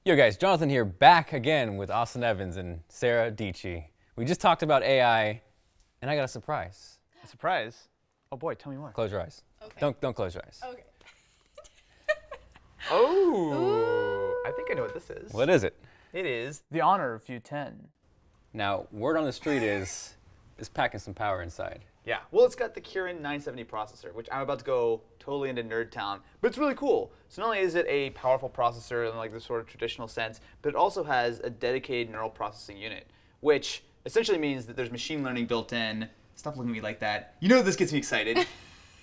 Yo guys, Jonathan here, back again with Austin Evans and Sarah Dici. We just talked about AI, and I got a surprise. A surprise? Oh boy, tell me more. Close your eyes. Okay. Don't close your eyes. Okay. Oh, I think I know what this is. What is it? It is the Honor View10. Now, word on the street is it's packing some power inside. Yeah, well, it's got the Kirin 970 processor, which I'm about to go totally into nerd town, but it's really cool. So not only is it a powerful processor in like the sort of traditional sense, but it also has a dedicated neural processing unit, which essentially means that there's machine learning built in. Stop looking at me like that. You know this gets me excited.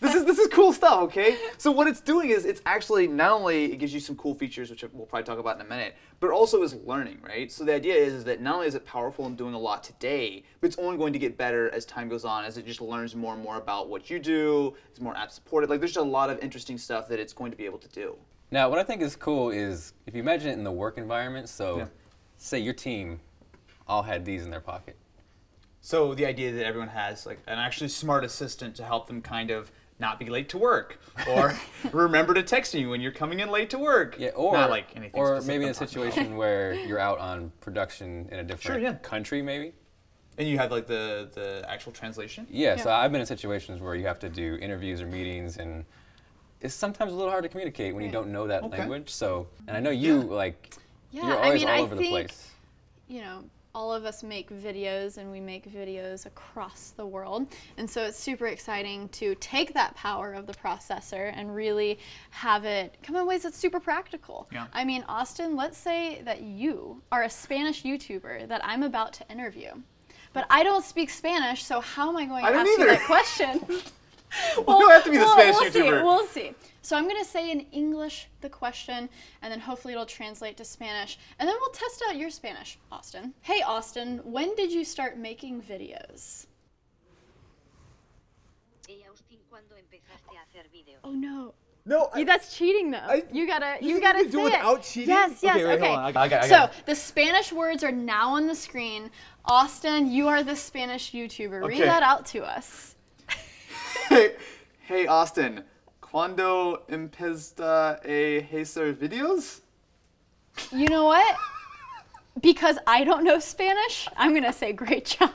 This is cool stuff, okay? So what it's doing is it's actually not only it gives you some cool features, which we'll probably talk about in a minute, but it also is learning, right? So the idea is that not only is it powerful and doing a lot today, but it's only going to get better as time goes on, as it just learns more and more about what you do, it's more app supported. Like there's just a lot of interesting stuff that it's going to be able to do. Now, what I think is cool is if you imagine it in the work environment, so Yeah. say your team all had these in their pocket. So the idea that everyone has like an actually smart assistant to help them kind of not be late to work, or remember to text you when you're coming in late to work. Yeah, or not like anything or specific maybe in a I'm talking situation where you're out on production in a different country, maybe. And you have like the actual translation? Yeah, so I've been in situations where you have to do interviews or meetings, and it's sometimes a little hard to communicate when you don't know that language. So, and I know you like you're always all over the place. You know, all of us make videos, and we make videos across the world, and so it's super exciting to take that power of the processor and really have it come in ways that's super practical. Yeah. I mean, Austin, let's say that you are a Spanish YouTuber that I'm about to interview, but I don't speak Spanish, so how am I going to ask you that question? Well, you don't have to be the Spanish YouTuber. We'll see. So I'm going to say in English the question, and then hopefully it'll translate to Spanish, and then we'll test out your Spanish, Austin. Hey, Austin, when did you start making videos? Oh no. No, That's cheating though. You gotta say it. without cheating? Yes, Okay, wait, okay. hold on. I got So it. the Spanish words are now on the screen. Austin, you are the Spanish YouTuber. Read Okay. that out to us. Hey Austin, ¿cuándo empieza a hacer videos? You know what? Because I don't know Spanish, I'm gonna say great job.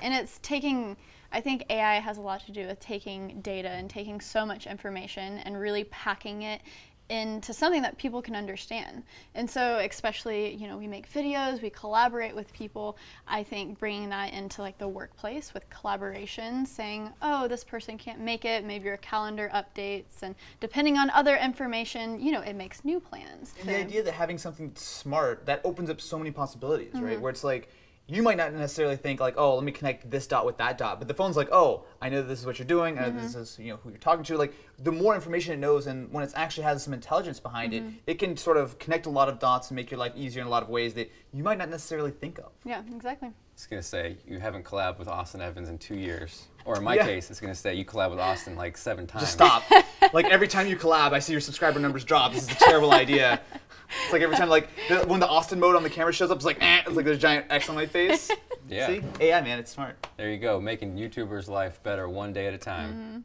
And it's taking, I think AI has a lot to do with taking data and taking so much information and really packing it into something that people can understand. And so especially, you know, we make videos, we collaborate with people. I think bringing that into like the workplace with collaboration, saying, oh, this person can't make it, maybe your calendar updates, and depending on other information, you know, it makes new plans. And the idea that having something smart, that opens up so many possibilities, right? Where it's like, you might not necessarily think like, oh, let me connect this dot with that dot, but the phone's like, oh, I know this is what you're doing, I know this is who you're talking to. Like, the more information it knows, and when it actually has some intelligence behind it, it can sort of connect a lot of dots and make your life easier in a lot of ways that you might not necessarily think of. Yeah, exactly. It's gonna say you haven't collabed with Austin Evans in 2 years, or in my case, it's gonna say you collab with Austin like 7 times. Just stop. Like every time you collab, I see your subscriber numbers drop. This is a terrible idea. It's like every time, like when the Austin mode on the camera shows up, it's like, it's like there's a giant X on my face. Yeah. See, AI man, it's smart. There you go, making YouTubers' life better one day at a time.